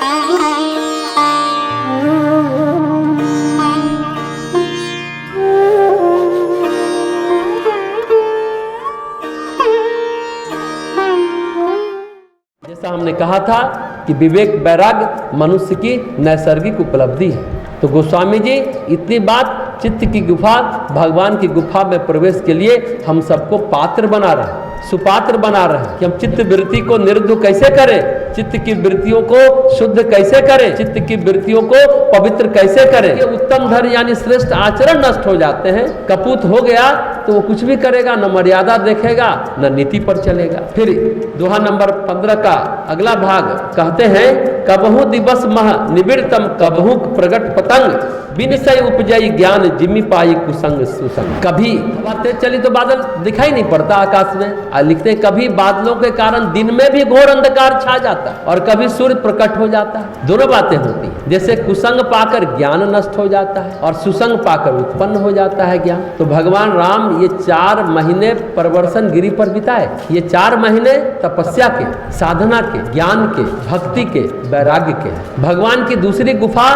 जैसा हमने कहा था कि विवेक वैराग्य मनुष्य की नैसर्गिक उपलब्धि है। तो गोस्वामी जी इतनी बात चित्त की गुफा, भगवान की गुफा में प्रवेश के लिए हम सबको पात्र बना रहे हैं, सुपात्र बना रहे हैं कि हम चित्त वृत्ति को निरुद्ध कैसे करें, चित्त की वृत्तियों को शुद्ध कैसे करें, चित्त की वृत्तियों को पवित्र कैसे करें। ये उत्तम धर्म यानी श्रेष्ठ आचरण नष्ट हो जाते हैं। कपूत हो गया तो वो कुछ भी करेगा, न मर्यादा देखेगा न नीति पर चलेगा। फिर दोहा नंबर 15 का अगला भाग कहते हैं, कबहू दिवस मह निबिड़तम कबहू प्रगट पतंग बिनसय उपजई ज्ञान जिम्मी पाई कुसंग सुसंग। कभी हवा तेज चली तो बादल दिखाई नहीं पड़ता आकाश में, लिखते हैं कभी बादलों के कारण दिन में भी घोर अंधकार छा जाता है और कभी सूर्य प्रकट हो जाता है। दोनों बातें होती हैं। जैसे कुसंग पाकर ज्ञान नष्ट हो जाता है और सुसंग पाकर उत्पन्न हो जाता है ज्ञान। तो भगवान राम ये 4 महीने परवर्षण गिरी पर बिताए। ये 4 महीने तपस्या के, साधना के, ज्ञान के, भक्ति के, वैराग्य के। भगवान की दूसरी गुफा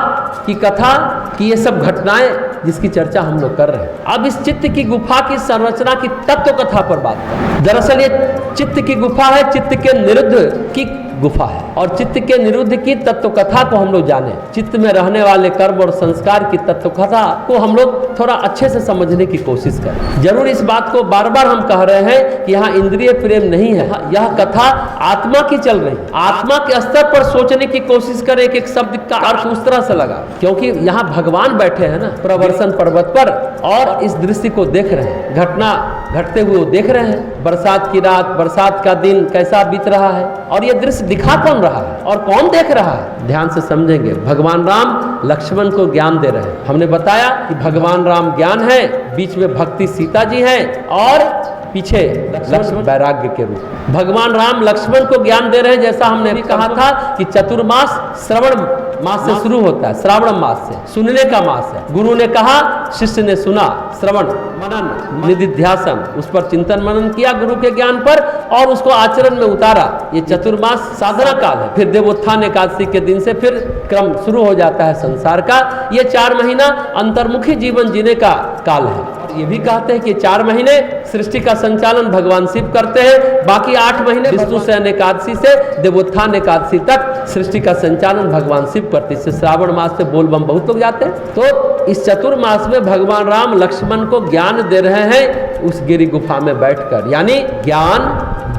की कथा की ये सब घटनाएं जिसकी चर्चा हम लोग कर रहे हैं। अब इस चित्त की गुफा की संरचना की तत्व कथा पर बात करें। दरअसल ये चित्त की गुफा है, चित्त के निरुद्ध की गुफा है और चित्त के निरुद्ध की तत्व कथा को हम लोग जाने, चित्त में रहने वाले कर्म और संस्कार की तत्व कथा को हम लोग थोड़ा अच्छे से समझने की कोशिश करें। जरूर इस बात को बार बार हम कह रहे हैं कि यहाँ इंद्रिय प्रेम नहीं है, यह कथा आत्मा की चल रही है। आत्मा के स्तर पर सोचने की कोशिश करें, एक शब्द का अर्थ उस तरह से लगा, क्योंकि यहाँ भगवान बैठे हैं ना प्रवर्षण पर्वत पर और इस दृश्य को देख रहे हैं, घटना घटते हुए देख रहे हैं। बरसात की रात, बरसात का दिन कैसा बीत रहा है और ये दृश्य दिखा कौन रहा है और कौन देख रहा है, ध्यान से समझेंगे। भगवान राम लक्ष्मण को ज्ञान दे रहे हैं। हमने बताया कि भगवान राम ज्ञान है, बीच में भक्ति सीता जी हैं और पीछे लक्ष्मण वैराग्य के रूप। भगवान राम लक्ष्मण को ज्ञान दे रहे हैं। जैसा हमने भी कहा था कि चतुर्मास श्रवण मास से शुरू होता है, श्रावण मास से, सुनने का मास है। गुरु ने कहा, शिष्य ने सुना, श्रवण मनन निधिध्यासन, उस पर चिंतन मनन किया गुरु के ज्ञान पर और उसको आचरण में उतारा। ये चतुर्मास साधना काल है। फिर देवोत्थान एकादशी के दिन से फिर क्रम शुरू हो जाता है संसार का। ये 4 महीना अंतर्मुखी जीवन जीने का काल है। ये भी कहते हैं कि 4 महीने सृष्टि का संचालन भगवान शिव करते हैं, बाकी 8 महीने विष्णु शयन एकादशी से देवोत्थान एकादशी तक सृष्टि का संचालन भगवान शिव करते हैं। श्रावण मास से बोलबम बहुत लोग जाते हैं। तो इस चतुर्मास में भगवान राम लक्ष्मण को ज्ञान दे रहे हैं उस गिरी गुफा में बैठकर, यानी ज्ञान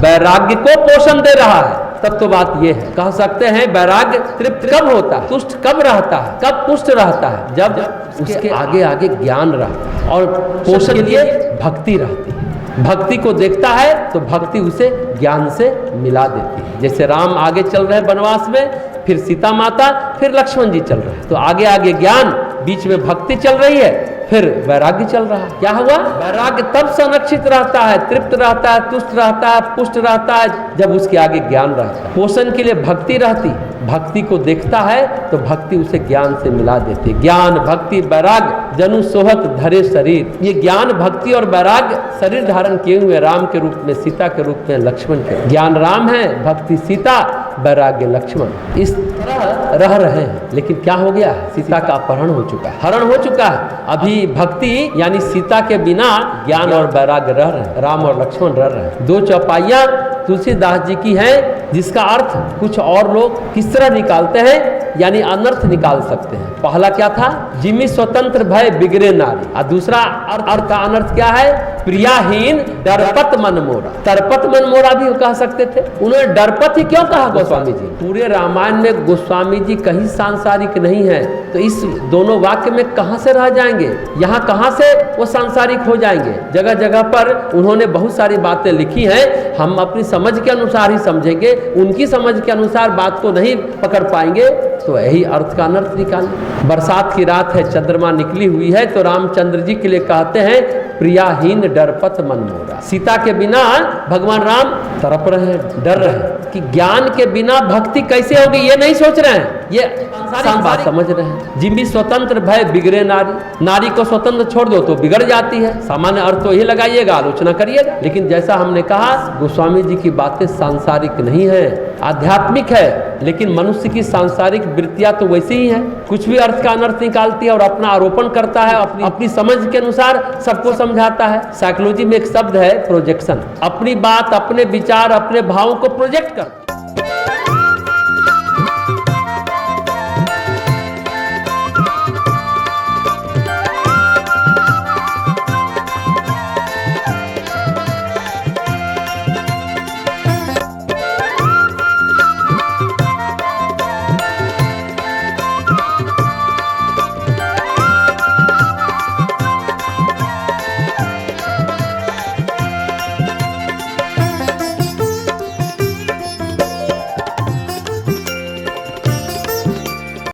वैराग्य को पोषण दे रहा है। तब तो बात ये है, कह सकते हैं वैराग्य तृप्त कब होता है, तुष्ट कब रहता है, कब पुष्ट रहता है, जब उसके आगे आगे ज्ञान रहता है और पोषण के लिए भक्ति रहती है। भक्ति को देखता है तो भक्ति उसे ज्ञान से मिला देती है। जैसे राम आगे चल रहे हैं वनवास में, फिर सीता माता, फिर लक्ष्मण जी चल रहे हैं, तो आगे आगे ज्ञान, बीच में भक्ति चल रही है, फिर वैराग्य चल रहा है। क्या हुआ? वैराग्य तब संरक्षित रहता है, तृप्त रहता है, तुष्ट रहता है, पुष्ट रहता है जब उसके आगे ज्ञान रहता है। पोषण के लिए भक्ति रहती, भक्ति को देखता है तो भक्ति उसे ज्ञान से मिला देती है। ज्ञान भक्ति वैराग्य जनु सोहत धरे शरीर। ये ज्ञान भक्ति और वैराग्य शरीर धारण किए हुए राम के रूप में, सीता के रूप में, लक्ष्मण के। ज्ञान राम है, भक्ति सीता, वैराग्य लक्ष्मण। इस तरह रह रहे हैं, लेकिन क्या हो गया? सीता का अपहरण हो चुका है, हरण हो चुका है। अभी भक्ति यानी सीता के बिना ज्ञान और वैराग्य रह रहे हैं, राम और लक्ष्मण रह रहे हैं। 2 चौपाइयां तुलसीदास जी की हैं, जिसका अर्थ कुछ और लोग किस तरह निकालते हैं, यानी अनर्थ निकाल सकते हैं। पहला क्या था? जिमि स्वतंत्र भय बिगड़े नारी, और दूसरा अर्थ का अनर्थ क्या है? प्रियाहीन डरपत मन मोरा। तरपत मन मोरा भी कह सकते थे। उन्होंने डरपत ही क्यों कहा गोस्वामी जी? पूरे रामायण में गोस्वामी जी कहीं सांसारिक नहीं है, तो इस दोनों वाक्य में कहां से रह जाएंगे? यहाँ कहां से वो सांसारिक हो जाएंगे? जगह जगह पर उन्होंने बहुत सारी बातें लिखी हैं, हम अपनी समझ के अनुसार ही समझेंगे, उनकी समझ के अनुसार बात को नहीं पकड़ पाएंगे, तो यही अर्थ का अनर्थ निकाल। बरसात की रात है, चंद्रमा निकली हुई है, तो रामचंद्र जी के लिए कहते हैं प्रियाहीन डरपत मन मोरा। सीता के बिना भगवान राम तड़प रहे हैं, डर रहे हैं कि ज्ञान के बिना भक्ति कैसे होगी, ये नहीं सोच रहे हैं, ये सांसारिक बात समझ रहे हैं। जिम्मी स्वतंत्र भय बिगड़े नारी। नारी को स्वतंत्र छोड़ दो तो बिगड़ जाती है। सामान्य अर्थ तो यही लगाइएगा, आलोचना करिएगा। लेकिन जैसा हमने कहा, गोस्वामी जी की बातें सांसारिक नहीं है, आध्यात्मिक है, लेकिन मनुष्य की सांसारिक वृत्तियां तो वैसी ही हैं। कुछ भी अर्थ का अनर्थ निकालती है और अपना आरोपण करता है, अपनी समझ के अनुसार सबको समझाता है। साइकोलॉजी में एक शब्द है प्रोजेक्शन। अपनी बात, अपने विचार, अपने भावों को प्रोजेक्ट कर